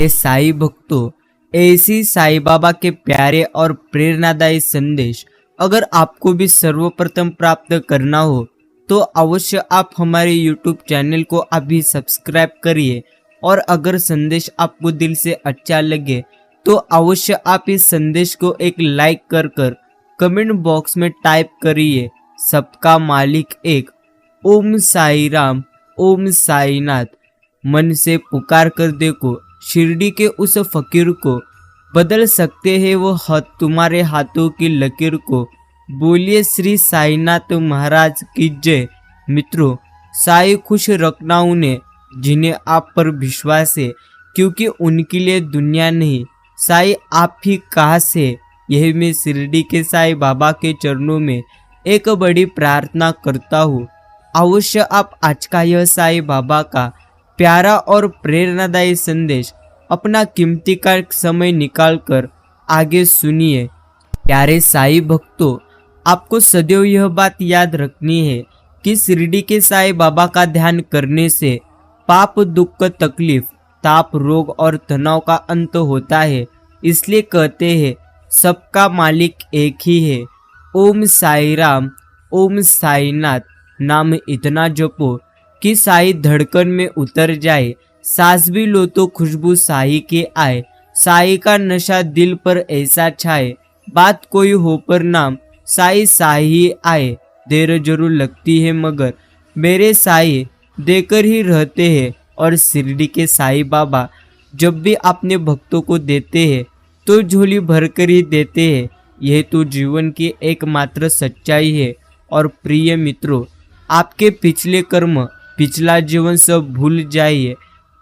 ये साई भक्तों, ऐसी साई बाबा के प्यारे और प्रेरणादायी संदेश अगर आपको भी सर्वप्रथम प्राप्त करना हो तो अवश्य आप हमारे YouTube चैनल को अभी सब्सक्राइब करिए। और अगर संदेश आपको दिल से अच्छा लगे तो अवश्य आप इस संदेश को एक लाइक कर कमेंट बॉक्स में टाइप करिए, सबका मालिक एक, ओम साई राम, ओम साईनाथ। मन से पुकार कर देखो, शिरडी के उस फकीर को बदल सकते हैं वो तुम्हारे हाथों की लकीर को। बोलिए श्री साईनाथ महाराज की जय। मित्रों, साई खुश रखना उन्हें जिन्हें आप पर विश्वास है, क्योंकि उनके लिए दुनिया नहीं, साई आप ही काश है। यही मैं शिरडी के साई बाबा के चरणों में एक बड़ी प्रार्थना करता हूँ। अवश्य आप आज का यह साई बाबा का प्यारा और प्रेरणादायी संदेश अपना कीमती का समय निकालकर आगे सुनिए। प्यारे साई भक्तों, आपको सदैव यह बात याद रखनी है कि शिरडी के साई बाबा का ध्यान करने से पाप, दुख, तकलीफ, ताप, रोग और तनाव का अंत होता है। इसलिए कहते हैं सबका मालिक एक ही है। ओम साई राम, ओम साईनाथ नाम इतना जपो कि साई धड़कन में उतर जाए। सांस भी लो तो खुशबू साई के आए। साई का नशा दिल पर ऐसा छाए, बात कोई हो पर नाम साई साई ही आए। देर जरूर लगती है मगर मेरे साई देकर ही रहते हैं। और शिरडी के साई बाबा जब भी अपने भक्तों को देते हैं तो झोली भरकर ही देते हैं। यह तो जीवन की एकमात्र सच्चाई है। और प्रिय मित्रों, आपके पिछले कर्म, पिछला जीवन सब भूल जाइए।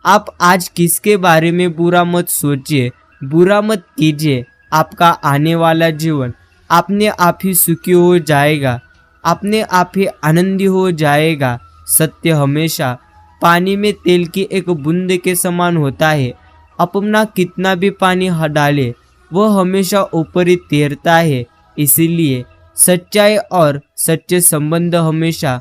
आप आज किसके बारे में बुरा मत सोचिए, बुरा मत कीजिए। आपका आने वाला जीवन अपने आप ही सुखी हो जाएगा, अपने आप ही आनंदी हो जाएगा। सत्य हमेशा पानी में तेल की एक बूंद के समान होता है। अपना कितना भी पानी डाले वह हमेशा ऊपर ही तैरता है। इसीलिए सच्चाई और सच्चे संबंध हमेशा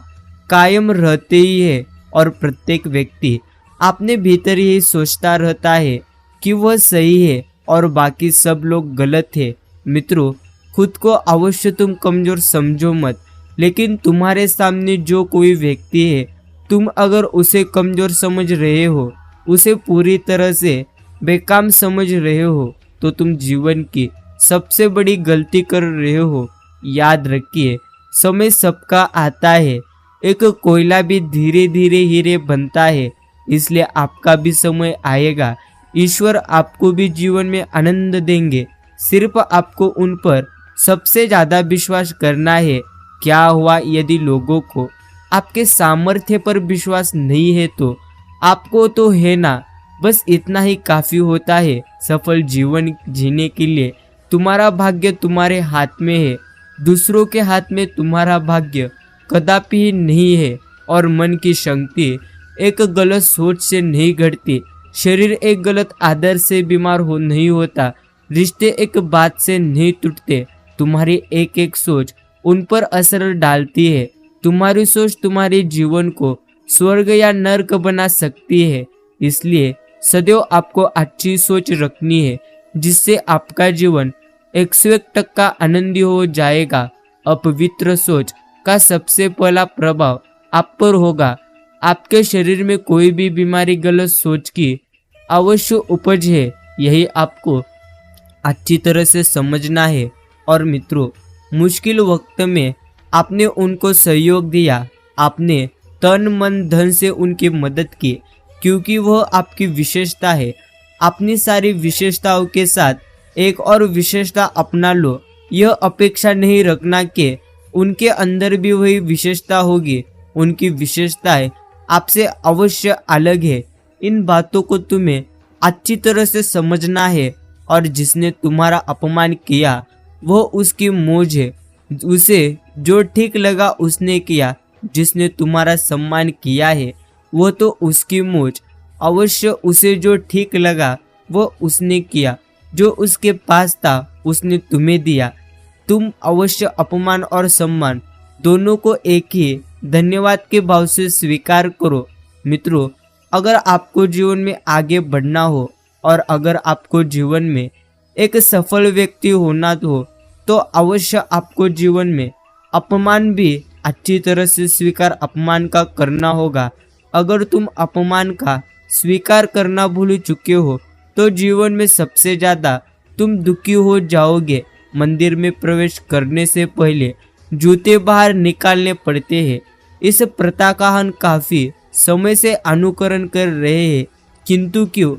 कायम रहते ही है। और प्रत्येक व्यक्ति अपने भीतर ही सोचता रहता है कि वह सही है और बाकी सब लोग गलत है। मित्रों, खुद को अवश्य तुम कमजोर समझो मत, लेकिन तुम्हारे सामने जो कोई व्यक्ति है, तुम अगर उसे कमजोर समझ रहे हो, उसे पूरी तरह से बेकाम समझ रहे हो, तो तुम जीवन की सबसे बड़ी गलती कर रहे हो। याद रखिए, समय सबका आता है। एक कोयला भी धीरे धीरे हीरे बनता है, इसलिए आपका भी समय आएगा। ईश्वर आपको भी जीवन में आनंद देंगे। सिर्फ आपको उन पर सबसे ज्यादा विश्वास करना है। क्या हुआ यदि लोगों को आपके सामर्थ्य पर विश्वास नहीं है तो आपको तो है ना, बस इतना ही काफी होता है। सफल जीवन जीने के लिए तुम्हारा भाग्य तुम्हारे हाथ में है, दूसरों के हाथ में तुम्हारा भाग्य कदापि ही नहीं है। और मन की शक्ति एक गलत सोच से नहीं घटती, शरीर एक गलत आदत से बीमार नहीं होता, रिश्ते एक बात से नहीं टूटते। तुम्हारी एक एक सोच उन पर असर डालती है। तुम्हारी सोच तुम्हारे जीवन को स्वर्ग या नर्क बना सकती है। इसलिए सदैव आपको अच्छी सोच रखनी है, जिससे आपका जीवन 101% आनंदी हो जाएगा। अपवित्र सोच का सबसे पहला प्रभाव आप पर होगा। आपके शरीर में कोई भी बीमारी गलत सोच की अवश्य उपज है, यही आपको अच्छी तरह से समझना है। और मित्रों, मुश्किल वक्त में आपने उनको सहयोग दिया, आपने तन मन धन से उनकी मदद की, क्योंकि वह आपकी विशेषता है। अपनी सारी विशेषताओं के साथ एक और विशेषता अपना लो। यह अपेक्षा नहीं रखना कि उनके अंदर भी वही विशेषता होगी। उनकी विशेषताएं आपसे अवश्य अलग है। इन बातों को तुम्हें अच्छी तरह से समझना है। और जिसने तुम्हारा अपमान किया वह उसकी मौज है, उसे जो ठीक लगा उसने किया। जिसने तुम्हारा सम्मान किया है वो तो उसकी मौज, अवश्य उसे जो ठीक लगा वो उसने किया। जो उसके पास था उसने तुम्हें दिया। तुम अवश्य अपमान और सम्मान दोनों को एक ही धन्यवाद के भाव से स्वीकार करो। मित्रों, अगर आपको जीवन में आगे बढ़ना हो और अगर आपको जीवन में एक सफल व्यक्ति होना हो तो अवश्य आपको जीवन में अपमान भी अच्छी तरह से स्वीकार अपमान का करना होगा। अगर तुम अपमान का स्वीकार करना भूल चुके हो तो जीवन में सबसे ज़्यादा तुम दुखी हो जाओगे। मंदिर में प्रवेश करने से पहले जूते बाहर निकालने पड़ते हैं। इस प्रथा का हम काफ़ी समय से अनुकरण कर रहे हैं, किंतु क्यों?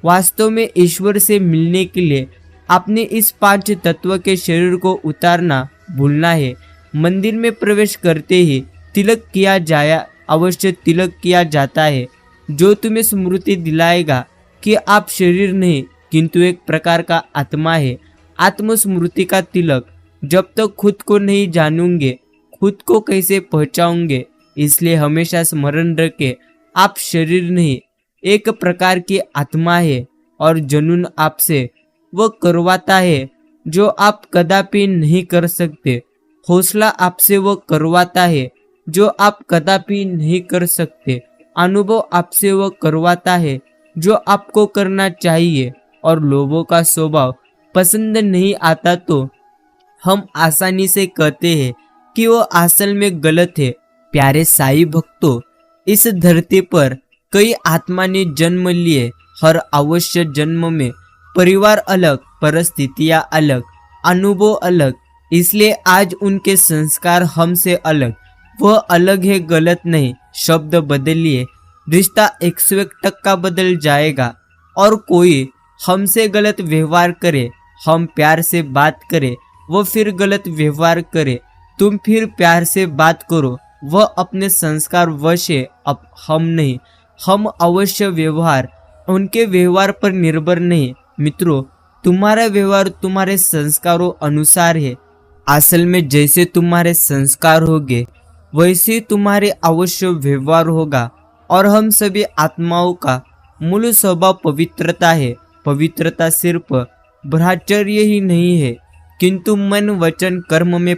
वास्तव में ईश्वर से मिलने के लिए आपने इस 5 तत्व के शरीर को उतारना भूलना है। मंदिर में प्रवेश करते ही तिलक किया जाया अवश्य तिलक किया जाता है, जो तुम्हें स्मृति दिलाएगा कि आप शरीर नहीं किंतु एक प्रकार का आत्मा है। आत्मस्मृति का तिलक। जब तक खुद को नहीं जानूंगे खुद को कैसे पहचानूंगे, इसलिए हमेशा स्मरण रखें आप शरीर नहीं एक प्रकार की आत्मा है और जुनून आपसे वह करवाता है जो आप कदापि नहीं कर सकते। हौसला आपसे वह करवाता है जो आप कदापि नहीं कर सकते। अनुभव आपसे वह करवाता है जो आपको करना चाहिए। और लोगों का स्वभाव पसंद नहीं आता तो हम आसानी से कहते हैं कि वो असल में गलत है। प्यारे साईं भक्तों, इस धरती पर कई आत्मा ने जन्म लिए। हर अवश्य जन्म में परिवार अलग, परिस्थितियां अलग, अनुभव अलग, इसलिए आज उनके संस्कार हमसे अलग। वह अलग है, गलत नहीं। शब्द बदलिए, रिश्ता 101% बदल जाएगा। और कोई हमसे गलत व्यवहार करे, हम प्यार से बात करें, वह फिर गलत व्यवहार करे, तुम फिर प्यार से बात करो, वह अपने संस्कार वश है, अब हम नहीं। हम अवश्य व्यवहार उनके व्यवहार पर निर्भर नहीं। मित्रों, तुम्हारा व्यवहार तुम्हारे संस्कारों अनुसार है। असल में जैसे तुम्हारे संस्कार होंगे वैसे तुम्हारे अवश्य व्यवहार होगा। और हम सभी आत्माओं का मूल स्वभाव पवित्रता है। पवित्रता सिर्फ ब्रह्मचर्य ही नहीं है, किंतु मन वचन कर्म में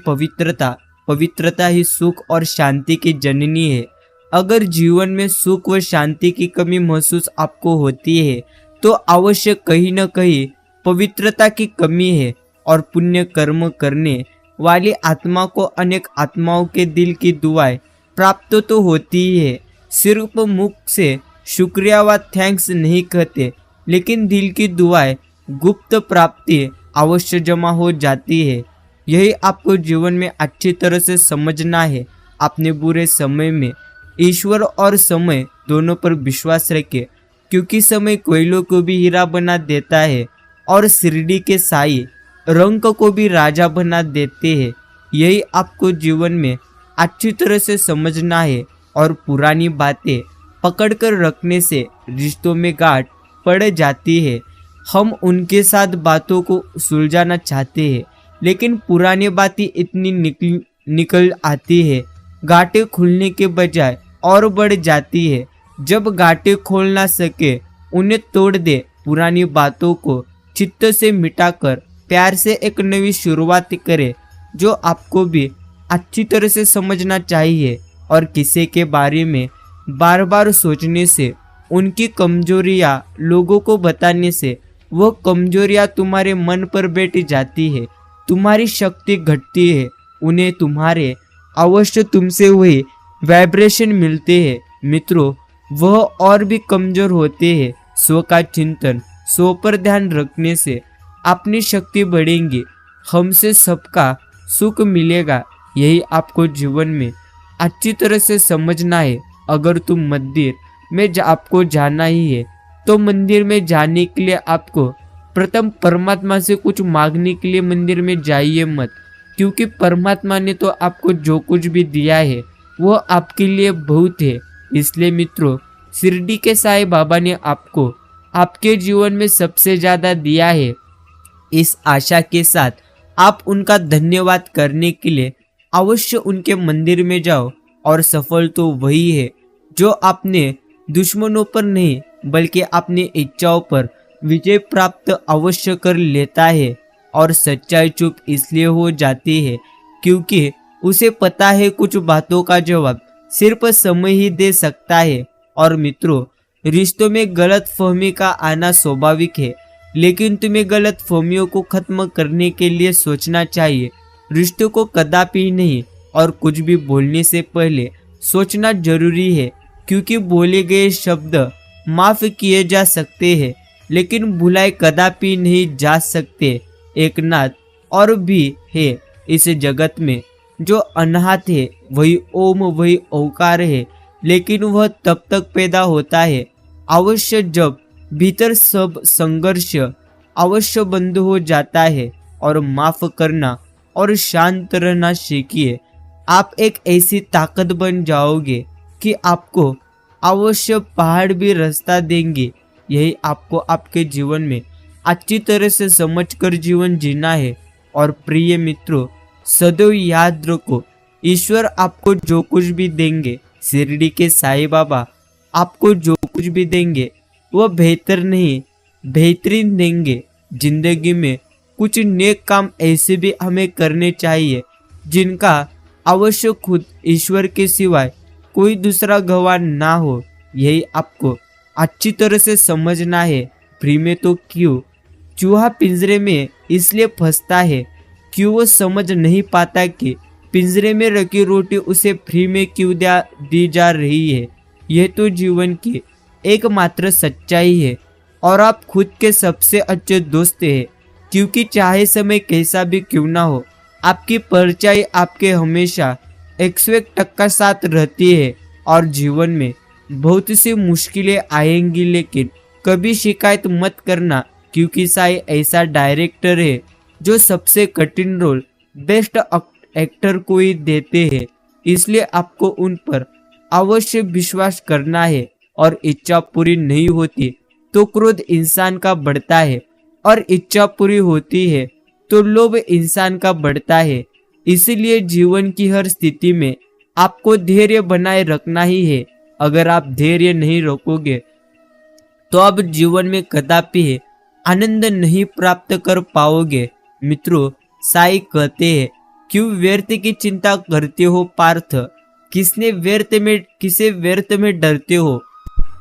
पवित्रता ही सुख और शांति की जननी है। अगर जीवन में सुख व शांति की कमी महसूस आपको होती है तो अवश्य कहीं न कहीं पवित्रता की कमी है। और पुण्य कर्म करने वाली आत्मा को अनेक आत्माओं के दिल की दुआएं प्राप्त तो होती ही है। सिर्फ मुख से शुक्रिया व थैंक्स नहीं कहते, लेकिन दिल की दुआएं गुप्त प्राप्ति अवश्य जमा हो जाती है। यही आपको जीवन में अच्छी तरह से समझना है। अपने बुरे समय में ईश्वर और समय दोनों पर विश्वास रखें, क्योंकि समय कोयलों को भी हीरा बना देता है और शिरडी के साईं रंग को भी राजा बना देते हैं। यही आपको जीवन में अच्छी तरह से समझना है। और पुरानी बातें पकड़कर रखने से रिश्तों में गांठ पड़ जाती है। हम उनके साथ बातों को सुलझाना चाहते हैं, लेकिन पुरानी बातें इतनी निकल आती है, गांठें खुलने के बजाय और बढ़ जाती है। जब गांठें खोल ना सके उन्हें तोड़ दे। पुरानी बातों को चित्त से मिटाकर प्यार से एक नई शुरुआत करें, जो आपको भी अच्छी तरह से समझना चाहिए। और किसी के बारे में बार बार सोचने से, उनकी कमजोरियां लोगों को बताने से वो कमजोरियां तुम्हारे मन पर बैठ जाती है, तुम्हारी शक्ति घटती है। उन्हें तुम्हारे अवश्य तुमसे वही वाइब्रेशन मिलते हैं। मित्रों, वह और भी कमजोर होते हैं। स्व का चिंतन, स्व पर ध्यान रखने से अपनी शक्ति बढ़ेंगी। हमसे सबका सुख मिलेगा। यही आपको जीवन में अच्छी तरह से समझना है। अगर तुम मंदिर में आपको जाना ही है तो मंदिर में जाने के लिए आपको प्रथम परमात्मा से कुछ मांगने के लिए मंदिर में जाइए मत, क्योंकि परमात्मा ने तो आपको जो कुछ भी दिया है वो आपके लिए बहुत है। इसलिए मित्रों, शिरडी के साईं बाबा ने आपको आपके जीवन में सबसे ज़्यादा दिया है। इस आशा के साथ आप उनका धन्यवाद करने के लिए अवश्य उनके मंदिर में जाओ। और सफल तो वही है जो अपने दुश्मनों पर नहीं बल्कि अपनी इच्छाओं पर विजय प्राप्त अवश्य कर लेता है। और सच्चाई चुप इसलिए हो जाती है क्योंकि उसे पता है कुछ बातों का जवाब सिर्फ समय ही दे सकता है। और मित्रों, रिश्तों में गलत फहमी का आना स्वाभाविक है, लेकिन तुम्हें गलत फहमियों को खत्म करने के लिए सोचना चाहिए। रिश्तों को कदापि नहीं, और कुछ भी बोलने से पहले सोचना जरूरी है, क्योंकि बोले गए शब्द माफ किए जा सकते हैं, लेकिन भुलाए कदापि नहीं जा सकते। एक नाथ और भी है इस जगत में, जो अनाहत है, वही ओम वही ओकार है, लेकिन वह तब तक पैदा होता है अवश्य जब भीतर सब संघर्ष अवश्य बंद हो जाता है। और माफ करना और शांत रहना सीखिए। आप एक ऐसी ताकत बन जाओगे कि आपको अवश्य पहाड़ भी रास्ता देंगे। यही आपको आपके जीवन में अच्छी तरह से समझकर जीवन जीना है। और प्रिय मित्रों, सदैव याद रखो, ईश्वर आपको जो कुछ भी देंगे, शिरडी के साईं बाबा आपको जो कुछ भी देंगे, वह बेहतर नहीं बेहतरीन देंगे। जिंदगी में कुछ नेक काम ऐसे भी हमें करने चाहिए जिनका अवश्य खुद ईश्वर के सिवाय कोई दूसरा गवाह ना हो। यही आपको अच्छी तरह से समझना है। फ्री में तो क्यों, चूहा पिंजरे में इसलिए फंसता है क्यों वो समझ नहीं पाता कि पिंजरे में रखी रोटी उसे फ्री में क्यों दी जा रही है। यह तो जीवन की एकमात्र सच्चाई है, और आप खुद के सबसे अच्छे दोस्त हैं, क्योंकि चाहे समय कैसा भी क्यों ना हो, आपकी परछाई आपके हमेशा 101% साथ रहती है। और जीवन में बहुत सी मुश्किलें आएंगी, लेकिन कभी शिकायत मत करना, क्योंकि साईं ऐसा डायरेक्टर है जो सबसे कठिन रोल बेस्ट एक्टर को ही देते हैं। इसलिए आपको उन पर अवश्य विश्वास करना है। और इच्छा पूरी नहीं होती तो क्रोध इंसान का बढ़ता है, और इच्छा पूरी होती है तो लोभ इंसान का बढ़ता है। इसलिए जीवन की हर स्थिति में आपको धैर्य बनाए रखना ही है। अगर आप धैर्य नहीं रखोगे तो आप जीवन में कदापि आनंद नहीं प्राप्त कर पाओगे। मित्रों, साईं कहते हैं, क्यों व्यर्थ की चिंता करते हो पार्थ, किसे व्यर्थ में डरते हो,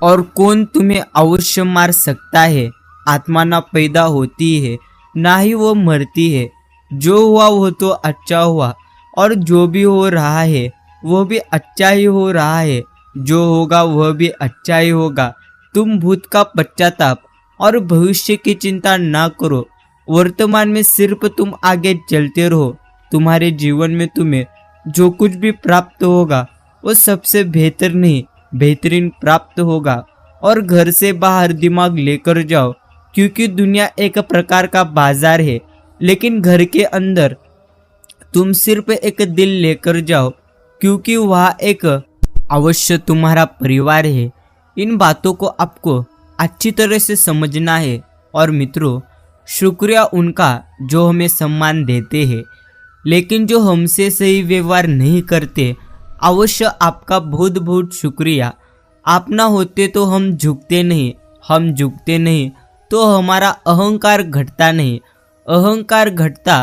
और कौन तुम्हें अवश्य मार सकता है। आत्मा ना पैदा होती है ना ही वो मरती है। जो हुआ वो तो अच्छा हुआ, और जो भी हो रहा है वो भी अच्छा ही हो रहा है। जो होगा वह भी अच्छा ही होगा। तुम भूत का पश्चाताप और भविष्य की चिंता ना करो। वर्तमान में सिर्फ तुम आगे चलते रहो। तुम्हारे जीवन में तुम्हें जो कुछ भी प्राप्त होगा वो सबसे बेहतर नहीं बेहतरीन प्राप्त होगा। और घर से बाहर दिमाग लेकर जाओ, क्योंकि दुनिया एक प्रकार का बाजार है, लेकिन घर के अंदर तुम सिर्फ एक दिल लेकर जाओ, क्योंकि वहाँ एक अवश्य तुम्हारा परिवार है। इन बातों को आपको अच्छी तरह से समझना है। और मित्रों, शुक्रिया उनका जो हमें सम्मान देते हैं, लेकिन जो हमसे सही व्यवहार नहीं करते, अवश्य आपका बहुत बहुत शुक्रिया। आप ना होते तो हम झुकते नहीं तो हमारा अहंकार घटता नहीं। अहंकार घटता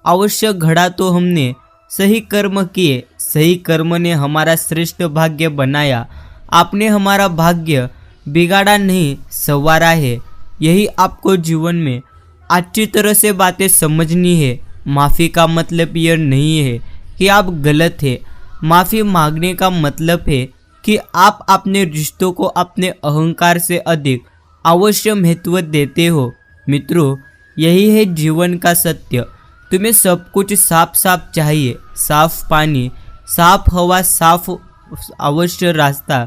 अवश्य घड़ा तो हमने सही कर्म किए, सही कर्म ने हमारा श्रेष्ठ भाग्य बनाया। आपने हमारा भाग्य बिगाड़ा नहीं, संवारा है। यही आपको जीवन में अच्छी तरह से बातें समझनी है। माफ़ी का मतलब यह नहीं है कि आप गलत है। माफ़ी मांगने का मतलब है कि आप अपने रिश्तों को अपने अहंकार से अधिक अवश्य महत्व देते हो। मित्रों, यही है जीवन का सत्य। तुम्हें सब कुछ साफ साफ चाहिए, साफ पानी, साफ हवा, साफ अवश्य रास्ता,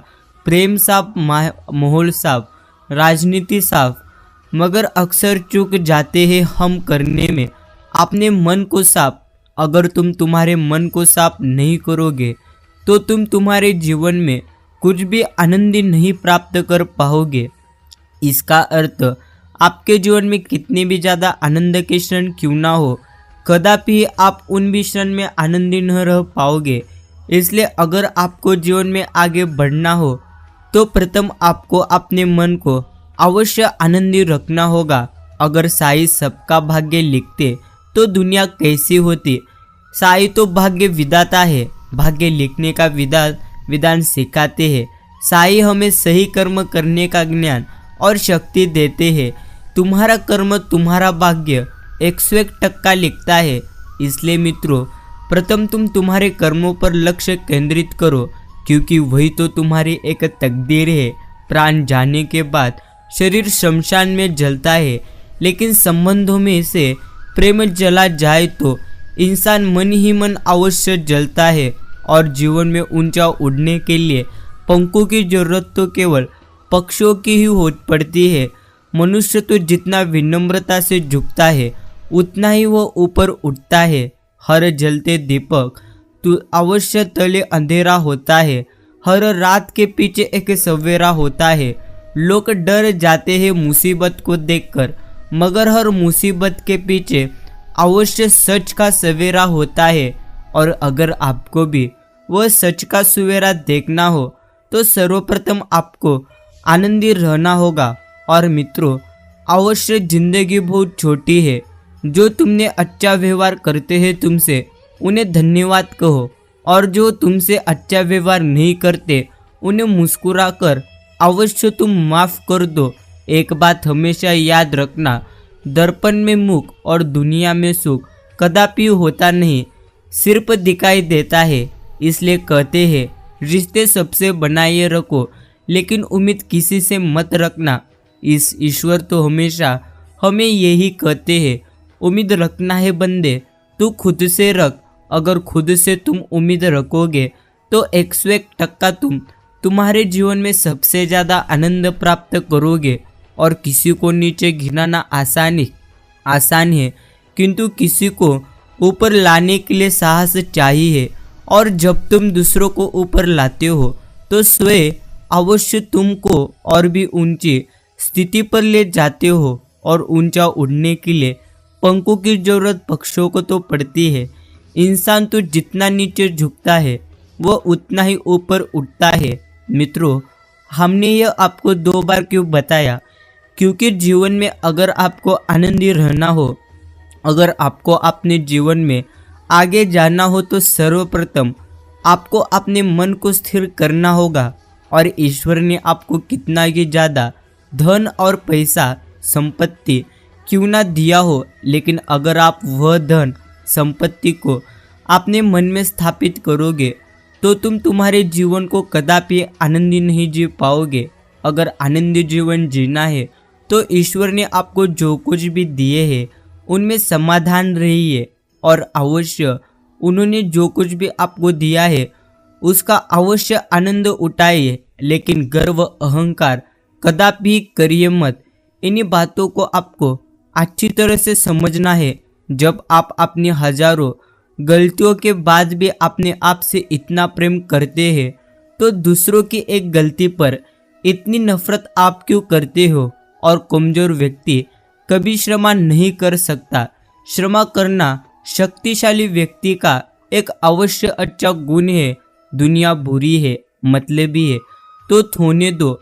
प्रेम साफ, माहौल साफ, राजनीति साफ, मगर अक्सर चूक जाते हैं हम करने में अपने मन को साफ। अगर तुम तुम्हारे मन को साफ नहीं करोगे तो तुम तुम्हारे जीवन में कुछ भी आनंद नहीं प्राप्त कर पाओगे। इसका अर्थ आपके जीवन में कितने भी ज़्यादा आनंद के क्षण क्यों ना हो, कदापि आप उन भी क्षण में आनंदी न रह पाओगे। इसलिए अगर आपको जीवन में आगे बढ़ना हो तो प्रथम आपको अपने मन को अवश्य आनंदी रखना होगा। अगर साईं सबका भाग्य लिखते तो दुनिया कैसी होती। साईं तो भाग्य विधाता है, भाग्य लिखने का विधान सिखाते हैं। साईं हमें सही कर्म करने का ज्ञान और शक्ति देते हैं। तुम्हारा कर्म तुम्हारा भाग्य 101% लिखता है। इसलिए मित्रों, प्रथम तुम तुम्हारे कर्मों पर लक्ष्य केंद्रित करो, क्योंकि वही तो तुम्हारी एक तकदीर है। प्राण जाने के बाद शरीर शमशान में जलता है, लेकिन संबंधों में से प्रेम चला जाए तो इंसान मन ही मन अवश्य जलता है। और जीवन में ऊंचा उड़ने के लिए पंखों की जरूरत तो केवल पक्षियों की ही हो पड़ती है। मनुष्य तो जितना विनम्रता से झुकता है, उतना ही वो ऊपर उठता है। हर जलते दीपक तो अवश्य तले अंधेरा होता है। हर रात के पीछे एक सवेरा होता है। लोग डर जाते हैं मुसीबत को देखकर, मगर हर मुसीबत के पीछे अवश्य सच का सवेरा होता है। और अगर आपको भी वह सच का सवेरा देखना हो तो सर्वप्रथम आपको आनंदी रहना होगा। और मित्रों, अवश्य जिंदगी बहुत छोटी है। जो तुमने अच्छा व्यवहार करते हैं तुमसे, उन्हें धन्यवाद कहो, और जो तुमसे अच्छा व्यवहार नहीं करते उन्हें मुस्कुराकर अवश्य तुम माफ़ कर दो। एक बात हमेशा याद रखना, दर्पण में मुख और दुनिया में सुख कदापि होता नहीं, सिर्फ दिखाई देता है। इसलिए कहते हैं, रिश्ते सबसे बनाए रखो, लेकिन उम्मीद किसी से मत रखना। इस ईश्वर तो हमेशा हमें यही कहते हैं, उम्मीद रखना है बंदे, तू खुद से रख। अगर खुद से तुम उम्मीद रखोगे तो 101% तुम तुम्हारे जीवन में सबसे ज़्यादा आनंद प्राप्त करोगे। और किसी को नीचे गिराना आसान है, किंतु किसी को ऊपर लाने के लिए साहस चाहिए। और जब तुम दूसरों को ऊपर लाते हो तो स्वयं अवश्य तुमको और भी ऊंची स्थिति पर ले जाते हो। और ऊंचा उड़ने के लिए पंखों की जरूरत पक्षियों को तो पड़ती है। इंसान तो जितना नीचे झुकता है वो उतना ही ऊपर उठता है। मित्रों, हमने यह आपको 2 बार क्यों बताया? क्योंकि जीवन में अगर आपको आनंदी रहना हो, अगर आपको अपने जीवन में आगे जाना हो, तो सर्वप्रथम आपको अपने मन को स्थिर करना होगा। और ईश्वर ने आपको कितना ही ज़्यादा धन और पैसा संपत्ति क्यों ना दिया हो, लेकिन अगर आप वह धन संपत्ति को अपने मन में स्थापित करोगे तो तुम तुम्हारे जीवन को कदापि आनंदी नहीं जी पाओगे। अगर आनंदी जीवन जीना है तो ईश्वर ने आपको जो कुछ भी दिए हैं उनमें समाधान रहिए, और अवश्य उन्होंने जो कुछ भी आपको दिया है उसका अवश्य आनंद उठाइए। लेकिन गर्व अहंकार कदापि करिए मत। इन्हीं बातों को आपको अच्छी तरह से समझना है। जब आप अपनी हजारों गलतियों के बाद भी अपने आप से इतना प्रेम करते हैं, तो दूसरों की एक गलती पर इतनी नफरत आप क्यों करते हो? और कमजोर व्यक्ति कभी क्षमा नहीं कर सकता। क्षमा करना शक्तिशाली व्यक्ति का एक अवश्य अच्छा गुण है। दुनिया बुरी है, मतलबी है, तो होने दो।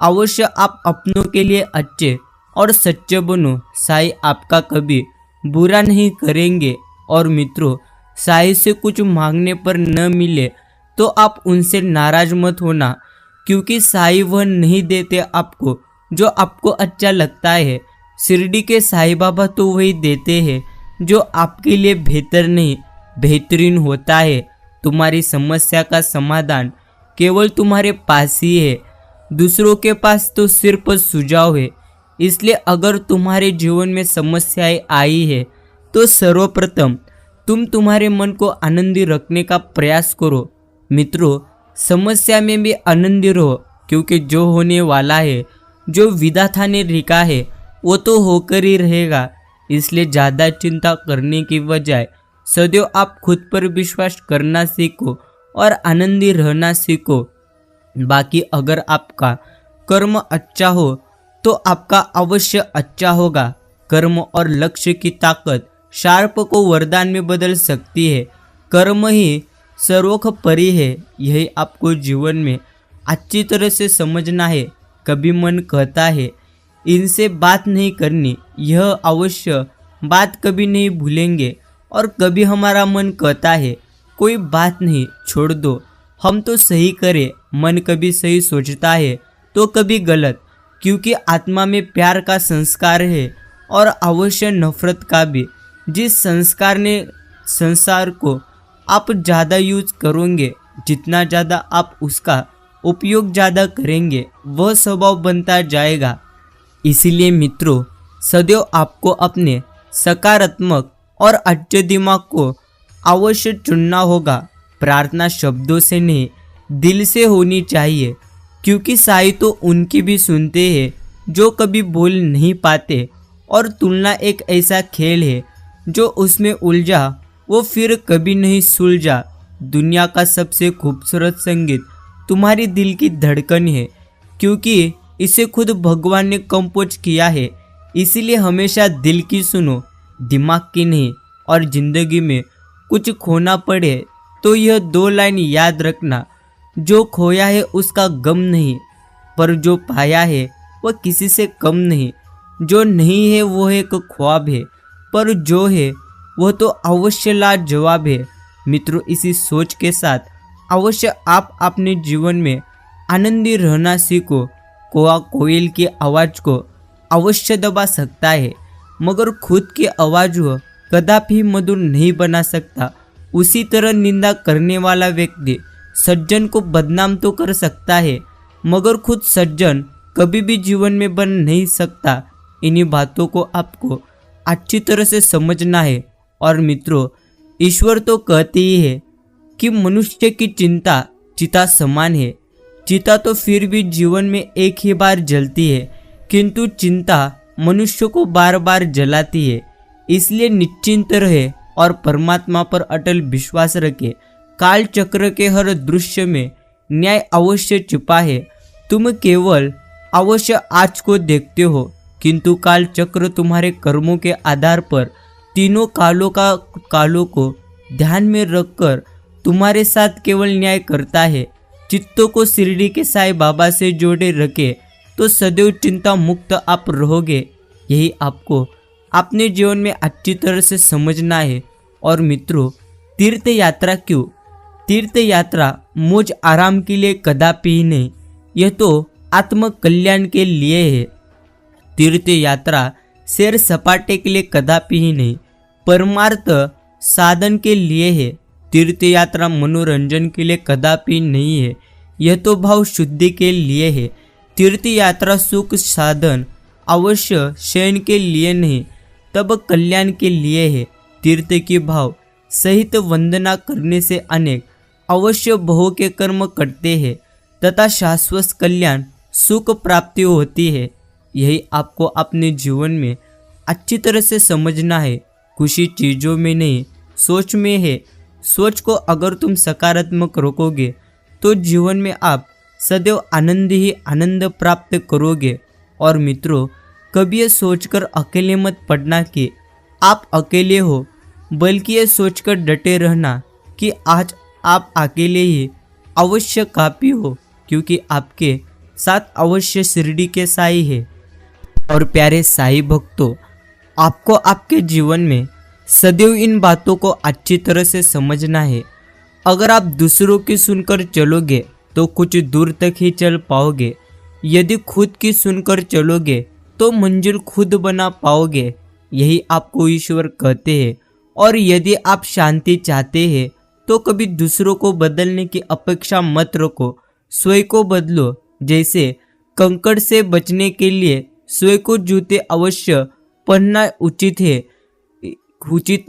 अवश्य आप अपनों के लिए अच्छे और सच्चे बनो। साईं आपका कभी बुरा नहीं करेंगे। और मित्रों, साईं से कुछ मांगने पर न मिले तो आप उनसे नाराज मत होना, क्योंकि साईं वह नहीं देते आपको जो आपको अच्छा लगता है। शिरडी के साईं बाबा तो वही देते हैं जो आपके लिए बेहतर नहीं बेहतरीन होता है। तुम्हारी समस्या का समाधान केवल तुम्हारे पास ही है, दूसरों के पास तो सिर्फ सुझाव है। इसलिए अगर तुम्हारे जीवन में समस्याएं आई है तो सर्वप्रथम तुम तुम्हारे मन को आनंदी रखने का प्रयास करो। मित्रों, समस्या में भी आनंदी रहो, क्योंकि जो होने वाला है, जो विधाता ने लिखा है, वो तो होकर ही रहेगा। इसलिए ज़्यादा चिंता करने की बजाय सदैव आप खुद पर विश्वास करना सीखो और आनंदी रहना सीखो। बाकी अगर आपका कर्म अच्छा हो तो आपका अवश्य अच्छा होगा। कर्म और लक्ष्य की ताकत शार्प को वरदान में बदल सकती है। कर्म ही सर्वोपरि है, यही आपको जीवन में अच्छी तरह से समझना है। कभी मन कहता है इनसे बात नहीं करनी, यह अवश्य बात कभी नहीं भूलेंगे। और कभी हमारा मन कहता है कोई बात नहीं, छोड़ दो, हम तो सही करें, मन कभी सही सोचता है तो कभी गलत, क्योंकि आत्मा में प्यार का संस्कार है और अवश्य नफरत का भी। जिस संस्कार ने संसार को आप ज़्यादा यूज करोगे, जितना ज़्यादा आप उसका उपयोग ज़्यादा करेंगे, वह स्वभाव बनता जाएगा। इसीलिए मित्रों, सदैव आपको अपने सकारात्मक और अच्छे दिमाग को अवश्य चुनना होगा। प्रार्थना शब्दों से नहीं, दिल से होनी चाहिए, क्योंकि साईं तो उनकी भी सुनते हैं जो कभी बोल नहीं पाते। और तुलना एक ऐसा खेल है जो उसमें उलझा वो फिर कभी नहीं सुलझा। दुनिया का सबसे खूबसूरत संगीत तुम्हारी दिल की धड़कन है, क्योंकि इसे खुद भगवान ने कंपोज किया है। इसीलिए हमेशा दिल की सुनो, दिमाग की नहीं। और जिंदगी में कुछ खोना पड़े तो यह 2 लाइन याद रखना, जो खोया है उसका गम नहीं, पर जो पाया है वह किसी से कम नहीं। जो नहीं है वो एक ख्वाब है, पर जो है वह तो अवश्य लाजवाब है। मित्रों, इसी सोच के साथ अवश्य आप अपने जीवन में आनंदी रहना सीखो। कौवा कोयल की आवाज़ को अवश्य दबा सकता है, मगर खुद की आवाज़ वह कदापि मधुर नहीं बना सकता। उसी तरह निंदा करने वाला व्यक्ति सज्जन को बदनाम तो कर सकता है, मगर खुद सज्जन कभी भी जीवन में बन नहीं सकता। इन्हीं बातों को आपको अच्छी तरह से समझना है। और मित्रों, ईश्वर तो कहते ही है कि मनुष्य की चिंता चिता समान है। चिता तो फिर भी जीवन में एक ही बार जलती है, किंतु चिंता मनुष्य को बार बार जलाती है। इसलिए निश्चिंत रहे और परमात्मा पर अटल विश्वास रखे। काल चक्र के हर दृश्य में न्याय अवश्य छिपा है। तुम केवल अवश्य आज को देखते हो, किंतु काल चक्र तुम्हारे कर्मों के आधार पर तीनों कालों को ध्यान में रखकर तुम्हारे साथ केवल न्याय करता है। चित्तों को शिरडी के साईं बाबा से जोड़े रखे तो सदैव चिंता मुक्त आप रहोगे। यही आपको अपने जीवन में अच्छी तरह से समझना है। और मित्रों, तीर्थ यात्रा क्यों? तीर्थ यात्रा मौज आराम के लिए कदापि ही नहीं, यह तो आत्म कल्याण के लिए है। तीर्थ यात्रा सैर सपाटे के लिए कदापि ही नहीं, परमार्थ साधन के लिए है। तीर्थ यात्रा मनोरंजन के लिए कदापि नहीं है, यह तो भाव शुद्धि के लिए है। तीर्थ यात्रा सुख साधन अवश्य शयन के लिए नहीं, तब कल्याण के लिए है। तीर्थ की भाव सहित वंदना करने से अनेक अवश्य बहु के कर्म करते हैं तथा शाश्वत कल्याण सुख प्राप्ति होती है। यही आपको अपने जीवन में अच्छी तरह से समझना है। खुशी चीज़ों में नहीं, सोच में है। सोच को अगर तुम सकारात्मक रखोगे तो जीवन में आप सदैव आनंद ही आनंद प्राप्त करोगे। और मित्रों, कभी ये सोचकर अकेले मत पड़ना कि आप अकेले हो, बल्कि ये सोचकर डटे रहना कि आज आप अकेले ही अवश्य काफी हो, क्योंकि आपके साथ अवश्य शिरडी के साईं है। और प्यारे साईं भक्तों, आपको आपके जीवन में सदैव इन बातों को अच्छी तरह से समझना है। अगर आप दूसरों की सुनकर चलोगे तो कुछ दूर तक ही चल पाओगे। यदि खुद की सुनकर चलोगे तो मंजिल खुद बना पाओगे। यही आपको ईश्वर कहते हैं। और यदि आप शांति चाहते हैं तो कभी दूसरों को बदलने की अपेक्षा मत रखो, स्वयं को बदलो। जैसे कंकड़ से बचने के लिए स्वयं को जूते अवश्य पहनना उचित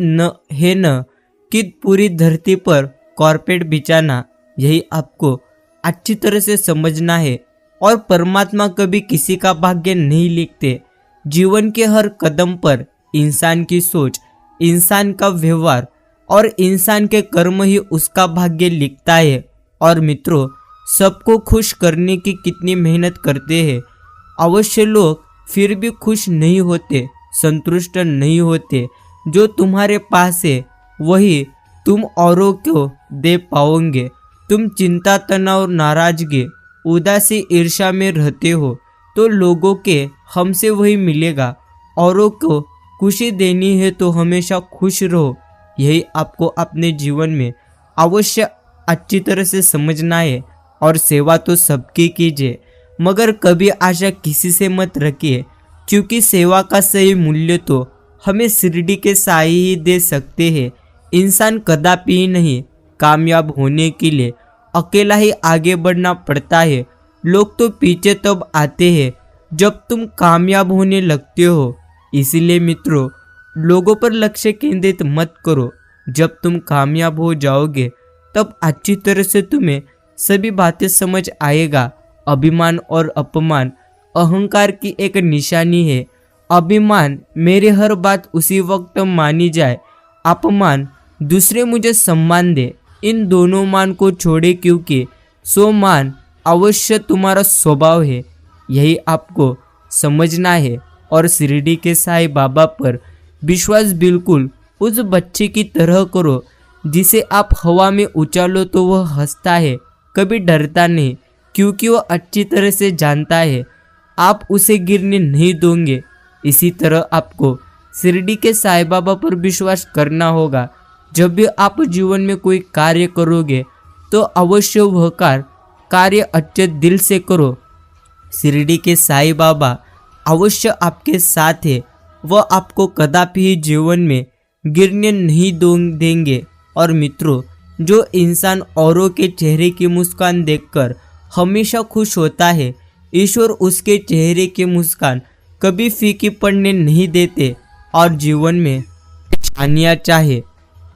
न कि पूरी धरती पर कारपेट बिछाना। यही आपको अच्छी तरह से समझना है। और परमात्मा कभी किसी का भाग्य नहीं लिखते। जीवन के हर कदम पर इंसान की सोच, इंसान का व्यवहार और इंसान के कर्म ही उसका भाग्य लिखता है। और मित्रों, सबको खुश करने की कितनी मेहनत करते हैं, अवश्य लोग फिर भी खुश नहीं होते, संतुष्ट नहीं होते। जो तुम्हारे पास है वही तुम औरों को दे पाओगे। तुम चिंता, तनाव, नाराजगी, उदासी, ईर्ष्या में रहते हो तो लोगों के हमसे वही मिलेगा। औरों को खुशी देनी है तो हमेशा खुश रहो। यही आपको अपने जीवन में अवश्य अच्छी तरह से समझना है और सेवा तो सबकी कीजिए, मगर कभी आशा किसी से मत रखिए, क्योंकि सेवा का सही मूल्य तो हमें शिरडी के साईं ही दे सकते हैं। इंसान कदापि ही नहीं, कामयाब होने के लिए अकेला ही आगे बढ़ना पड़ता है। लोग तो पीछे तब आते हैं जब तुम कामयाब होने लगते हो। इसीलिए मित्रों, लोगों पर लक्ष्य केंद्रित मत करो। जब तुम कामयाब हो जाओगे तब अच्छी तरह से तुम्हें सभी बातें समझ आएगा। अभिमान और अपमान अहंकार की एक निशानी है। अभिमान, मेरी हर बात उसी वक्त मानी जाए। अपमान, दूसरे मुझे सम्मान दे। इन दोनों मान को छोड़े, क्योंकि सो मान अवश्य तुम्हारा स्वभाव है। यही आपको समझना है और शिरडी के साईं बाबा पर विश्वास बिल्कुल उस बच्चे की तरह करो जिसे आप हवा में उछालो तो वह हंसता है, कभी डरता नहीं, क्योंकि वह अच्छी तरह से जानता है आप उसे गिरने नहीं दोगे। इसी तरह आपको शिरडी के साईं बाबा पर विश्वास करना होगा। जब भी आप जीवन में कोई कार्य करोगे तो अवश्य वह कार्य अच्छे दिल से करो। शिरडी के साईं बाबा अवश्य आपके साथ है। वह आपको कदापि ही जीवन में गिरने नहीं देंगे। और मित्रों, जो इंसान औरों के चेहरे की मुस्कान देखकर हमेशा खुश होता है, ईश्वर उसके चेहरे की मुस्कान कभी फीकी पड़ने नहीं देते। और जीवन में परेशानियां चाहे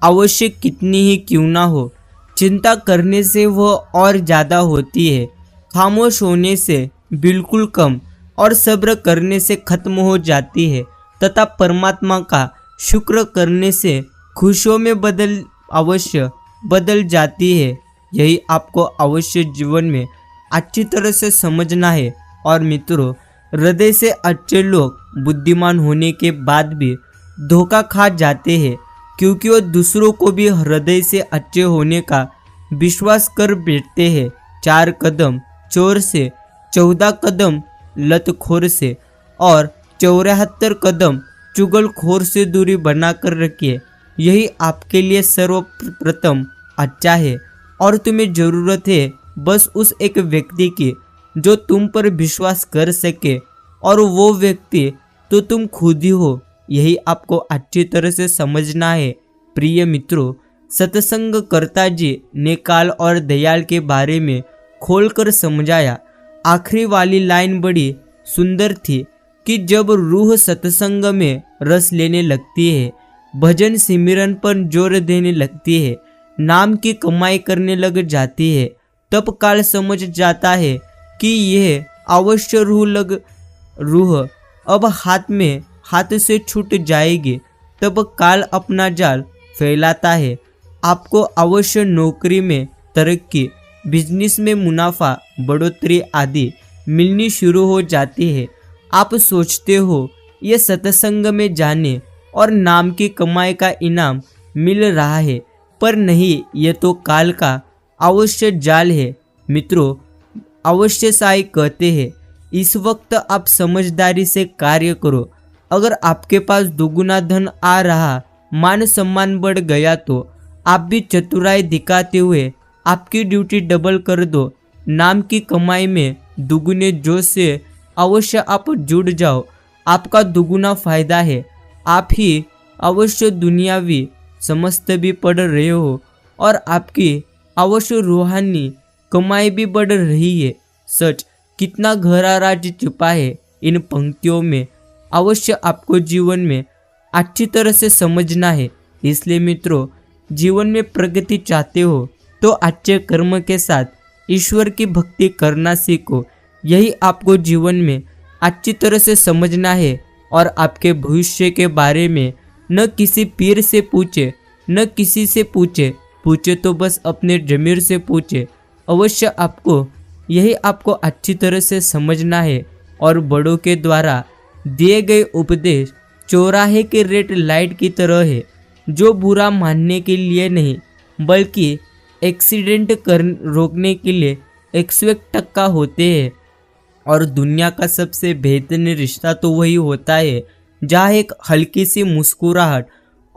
अवश्य कितनी ही क्यों ना हो, चिंता करने से वह और ज़्यादा होती है, खामोश होने से बिल्कुल कम और सब्र करने से खत्म हो जाती है, तथा परमात्मा का शुक्र करने से खुशियों में अवश्य बदल जाती है। यही आपको अवश्य जीवन में अच्छी तरह से समझना है। और मित्रों, हृदय से अच्छे लोग बुद्धिमान होने के बाद भी धोखा खा जाते हैं, क्योंकि वो दूसरों को भी हृदय से अच्छे होने का विश्वास कर बैठते हैं। 4 कदम चोर से, 14 कदम लतखोर से और 74 कदम चुगलखोर से दूरी बनाकर रखिए। यही आपके लिए सर्वप्रथम अच्छा है। और तुम्हें ज़रूरत है बस उस एक व्यक्ति की जो तुम पर विश्वास कर सके, और वो व्यक्ति तो तुम खुद ही हो। यही आपको अच्छी तरह से समझना है। प्रिय मित्रों, सत्संगकर्ता जी ने काल और दयाल के बारे में खोलकर समझाया। आखिरी वाली लाइन बड़ी सुंदर थी कि जब रूह सत्संग में रस लेने लगती है, भजन सिमरन पर जोर देने लगती है, नाम की कमाई करने लग जाती है, तब काल समझ जाता है कि यह अवश्य रूह अब हाथ से छूट जाएगी। तब काल अपना जाल फैलाता है। आपको अवश्य नौकरी में तरक्की, बिजनेस में मुनाफा, बढ़ोतरी आदि मिलनी शुरू हो जाती है। आप सोचते हो ये सत्संग में जाने और नाम की कमाई का इनाम मिल रहा है, पर नहीं, ये तो काल का अवश्य जाल है। मित्रों, अवश्य साईं कहते हैं, इस वक्त आप समझदारी से कार्य करो। अगर आपके पास दुगुना धन आ रहा, मान सम्मान बढ़ गया, तो आप भी चतुराई दिखाते हुए आपकी ड्यूटी डबल कर दो। नाम की कमाई में दुगुने जोश से अवश्य आप जुड़ जाओ। आपका दुगुना फायदा है। आप ही अवश्य दुनियावी समस्त भी पढ़ रहे हो और आपकी अवश्य रूहानी कमाई भी बढ़ रही है। सच कितना गहरा राज छुपा है इन पंक्तियों में, अवश्य आपको जीवन में अच्छी तरह से समझना है। इसलिए मित्रों, जीवन में प्रगति चाहते हो तो अच्छे कर्म के साथ ईश्वर की भक्ति करना सीखो। यही आपको जीवन में अच्छी तरह से समझना है। और आपके भविष्य के बारे में न किसी पीर से पूछे, न किसी से पूछे तो बस अपने ज़मीर से पूछे। अवश्य यही आपको अच्छी तरह से समझना है। और बड़ों के द्वारा दिए गए उपदेश चौराहे के रेड लाइट की तरह है, जो बुरा मानने के लिए नहीं बल्कि एक्सीडेंट रोकने के लिए 101% होते हैं। और दुनिया का सबसे बेहतरीन रिश्ता तो वही होता है जहाँ एक हल्की सी मुस्कुराहट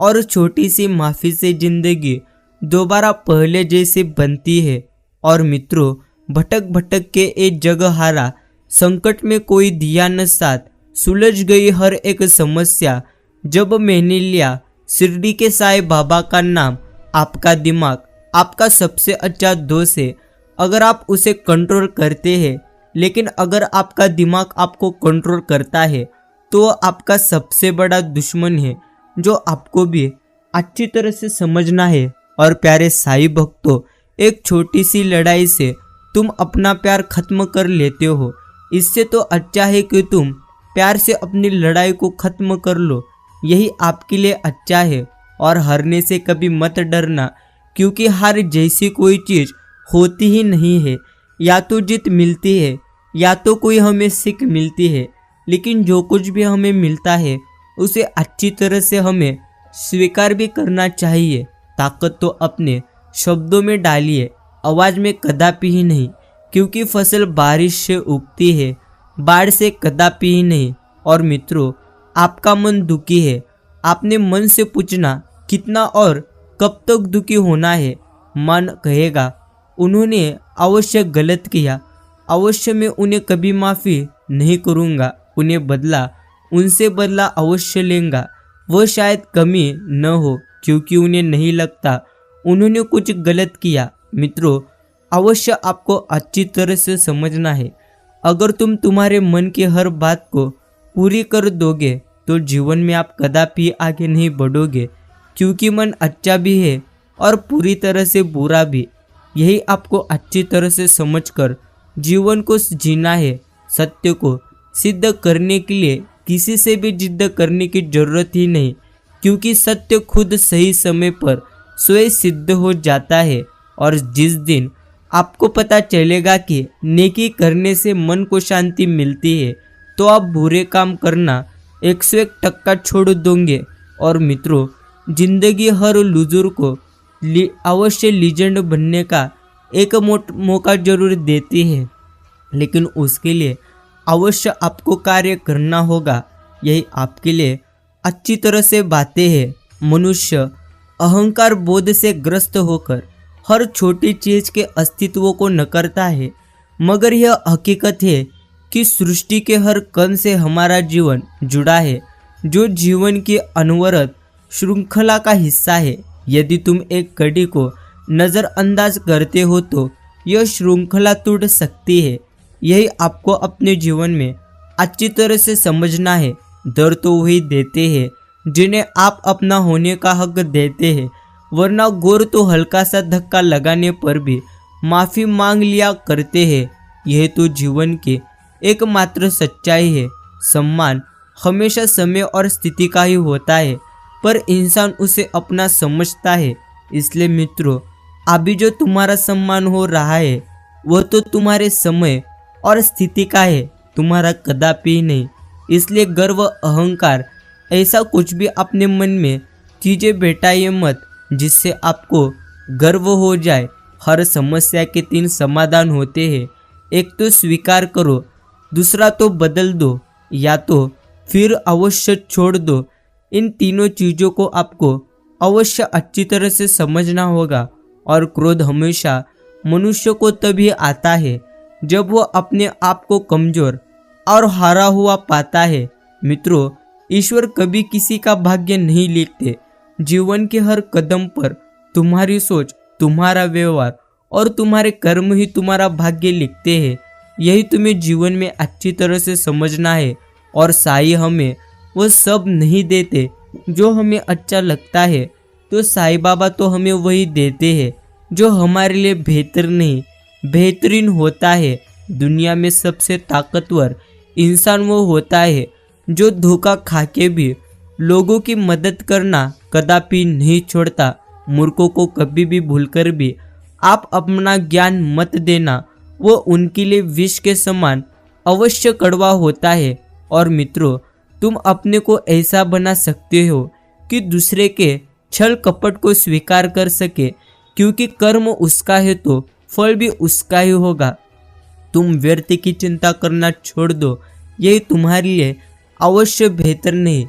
और छोटी सी माफ़ी से ज़िंदगी दोबारा पहले जैसी बनती है। और मित्रों, भटक भटक के एक जगह हारा, संकट में कोई दिया न साथ, सुलझ गई हर एक समस्या जब मैंने लिया शिरडी के साईं बाबा का नाम। आपका दिमाग आपका सबसे अच्छा दोस्त है अगर आप उसे कंट्रोल करते हैं, लेकिन अगर आपका दिमाग आपको कंट्रोल करता है तो आपका सबसे बड़ा दुश्मन है, जो आपको भी अच्छी तरह से समझना है। और प्यारे साईं भक्तों, एक छोटी सी लड़ाई से तुम अपना प्यार खत्म कर लेते हो। इससे तो अच्छा है कि तुम प्यार से अपनी लड़ाई को खत्म कर लो, यही आपके लिए अच्छा है। और हारने से कभी मत डरना, क्योंकि हार जैसी कोई चीज़ होती ही नहीं है। या तो जीत मिलती है या तो कोई हमें सीख मिलती है, लेकिन जो कुछ भी हमें मिलता है उसे अच्छी तरह से हमें स्वीकार भी करना चाहिए। ताकत तो अपने शब्दों में डालिए, आवाज़ में कदापि ही नहीं, क्योंकि फसल बारिश से उगती है, बाढ़ से कदापि ही नहीं। और मित्रों, आपका मन दुखी है, आपने मन से पूछना कितना और कब तक दुखी होना है। मन कहेगा उन्होंने अवश्य गलत किया, अवश्य मैं उन्हें कभी माफ़ी नहीं करूँगा, उन्हें बदला, उनसे बदला अवश्य लेंगा। वह शायद कमी न हो, क्योंकि उन्हें नहीं लगता उन्होंने कुछ गलत किया। मित्रों, अवश्य आपको अच्छी तरह से समझना है, अगर तुम तुम्हारे मन की हर बात को पूरी कर दोगे तो जीवन में आप कदापि आगे नहीं बढ़ोगे, क्योंकि मन अच्छा भी है और पूरी तरह से बुरा भी। यही आपको अच्छी तरह से समझकर जीवन को जीना है। सत्य को सिद्ध करने के लिए किसी से भी जिद्द करने की जरूरत ही नहीं, क्योंकि सत्य खुद सही समय पर स्वयं सिद्ध हो जाता है। और जिस दिन आपको पता चलेगा कि नेकी करने से मन को शांति मिलती है, तो आप बुरे काम करना 101% छोड़ दोगे। और मित्रों, जिंदगी हर लूजर को अवश्य लीजेंड बनने का एक मौका जरूर देती है, लेकिन उसके लिए अवश्य आपको कार्य करना होगा। यही आपके लिए अच्छी तरह से बातें हैं। मनुष्य अहंकार बोध से ग्रस्त होकर हर छोटी चीज के अस्तित्व को नकारता है, मगर यह हकीकत है कि सृष्टि के हर कण से हमारा जीवन जुड़ा है, जो जीवन की अनवरत श्रृंखला का हिस्सा है। यदि तुम एक कड़ी को नज़रअंदाज करते हो तो यह श्रृंखला टूट सकती है। यही आपको अपने जीवन में अच्छी तरह से समझना है। दर तो वही देते हैं जिन्हें आप अपना होने का हक देते हैं, वरना गौर तो हल्का सा धक्का लगाने पर भी माफ़ी मांग लिया करते हैं। यह तो जीवन की एकमात्र सच्चाई है। सम्मान हमेशा समय और स्थिति का ही होता है, पर इंसान उसे अपना समझता है। इसलिए मित्रों, अभी जो तुम्हारा सम्मान हो रहा है वह तो तुम्हारे समय और स्थिति का है, तुम्हारा कदापि नहीं। इसलिए गर्व, अहंकार, ऐसा कुछ भी अपने मन में चीज़ें बैठाइए मत जिससे आपको गर्व हो जाए। हर समस्या के 3 समाधान होते हैं, एक तो स्वीकार करो, दूसरा तो बदल दो, या तो फिर अवश्य छोड़ दो। इन तीनों चीज़ों को आपको अवश्य अच्छी तरह से समझना होगा। और क्रोध हमेशा मनुष्य को तभी आता है जब वो अपने आप को कमज़ोर और हारा हुआ पाता है। मित्रों, ईश्वर कभी किसी का भाग्य नहीं लिखते। जीवन के हर कदम पर तुम्हारी सोच, तुम्हारा व्यवहार और तुम्हारे कर्म ही तुम्हारा भाग्य लिखते हैं। यही तुम्हें जीवन में अच्छी तरह से समझना है। और साईं हमें वो सब नहीं देते जो हमें अच्छा लगता है, तो साईं बाबा तो हमें वही देते हैं जो हमारे लिए बेहतर नहीं बेहतरीन होता है। दुनिया में सबसे ताकतवर इंसान वो होता है जो धोखा खा के भी लोगों की मदद करना कदापि नहीं छोड़ता। मूर्खों को कभी भी भूलकर भी आप अपना ज्ञान मत देना, वो उनके लिए विष के समान अवश्य कड़वा होता है। और मित्रों, तुम अपने को ऐसा बना सकते हो कि दूसरे के छल कपट को स्वीकार कर सके, क्योंकि कर्म उसका है तो फल भी उसका ही होगा। तुम व्यर्थ की चिंता करना छोड़ दो, यही तुम्हारे लिए अवश्य बेहतर नहीं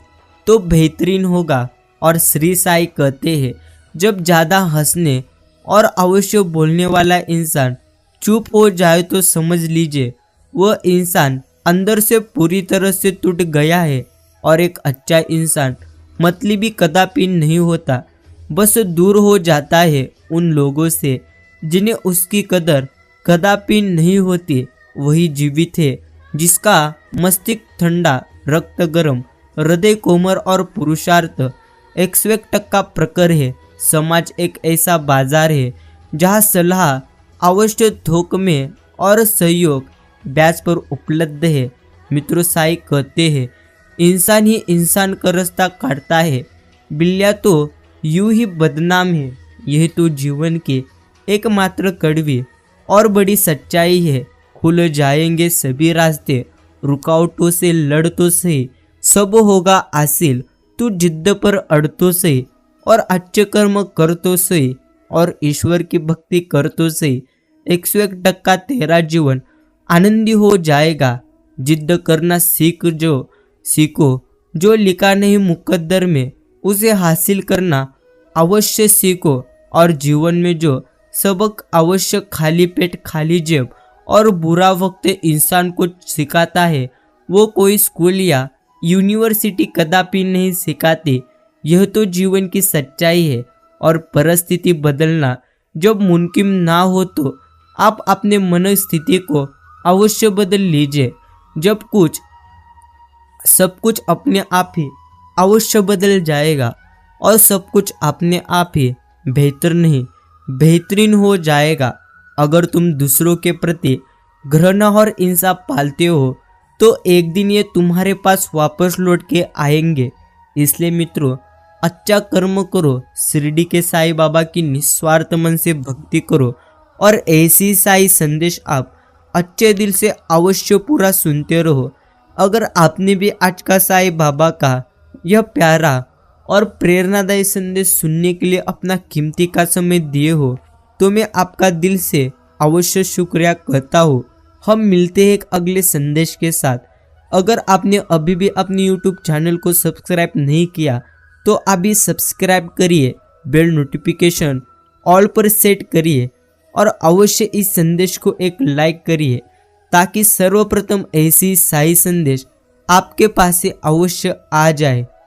तो बेहतरीन होगा। और श्री साईं कहते हैं, जब ज़्यादा हंसने और अवश्य बोलने वाला इंसान चुप हो जाए तो समझ लीजिए वह इंसान अंदर से पूरी तरह से टूट गया है। और एक अच्छा इंसान मतलबी कदापि नहीं होता, बस दूर हो जाता है उन लोगों से जिन्हें उसकी कदर कदापि नहीं होती। वही जीवित है जिसका मस्तिष्क ठंडा, रक्त गर्म, हृदय कोमल और पुरुषार्थ 101% प्रखर है। समाज एक ऐसा बाजार है जहाँ सलाह अवश्य थोक में और सहयोग ब्याज पर उपलब्ध है। मित्रों, साई कहते हैं इंसान ही इंसान का रास्ता काटता है, बिल्लियाँ तो यूं ही बदनाम है। यह तो जीवन की एकमात्र कड़वी और बड़ी सच्चाई है। खुल जाएंगे सभी रास्ते, रुकावटों से लड़ तो सही, सब होगा हासिल, तू जिद्द पर अड़ तो सही और अच्छे कर्म कर तो सही और ईश्वर की भक्ति कर तो सही। 101% तेरा जीवन आनंदी हो जाएगा। जिद्द करना सीखो, जो लिखा नहीं मुकद्दर में उसे हासिल करना अवश्य सीखो। और जीवन में जो सबक अवश्य खाली पेट, खाली जेब और बुरा वक्त इंसान को सिखाता है, वो कोई स्कूल या यूनिवर्सिटी कदापि नहीं सिखाती। यह तो जीवन की सच्चाई है। और परिस्थिति बदलना जब मुमकिन ना हो तो आप अपने मन स्थिति को अवश्य बदल लीजिए। जब सब कुछ अपने आप ही अवश्य बदल जाएगा और सब कुछ अपने आप ही बेहतर नहीं बेहतरीन हो जाएगा। अगर तुम दूसरों के प्रति घृणा और इंसाफ पालते हो तो एक दिन ये तुम्हारे पास वापस लौट के आएंगे। इसलिए मित्रों, अच्छा कर्म करो, शिरडी के साईं बाबा की निस्वार्थ मन से भक्ति करो और ऐसी साई संदेश आप अच्छे दिल से अवश्य पूरा सुनते रहो। अगर आपने भी आज का साईं बाबा का यह प्यारा और प्रेरणादायी संदेश सुनने के लिए अपना कीमती का समय दिए हो तो मैं आपका दिल से अवश्य शुक्रिया कहता हूँ। हम मिलते हैं एक अगले संदेश के साथ। अगर आपने अभी भी अपने YouTube चैनल को सब्सक्राइब नहीं किया तो अभी सब्सक्राइब करिए, बेल नोटिफिकेशन ऑल पर सेट करिए और अवश्य इस संदेश को एक लाइक करिए ताकि सर्वप्रथम ऐसी साई संदेश आपके पास से अवश्य आ जाए।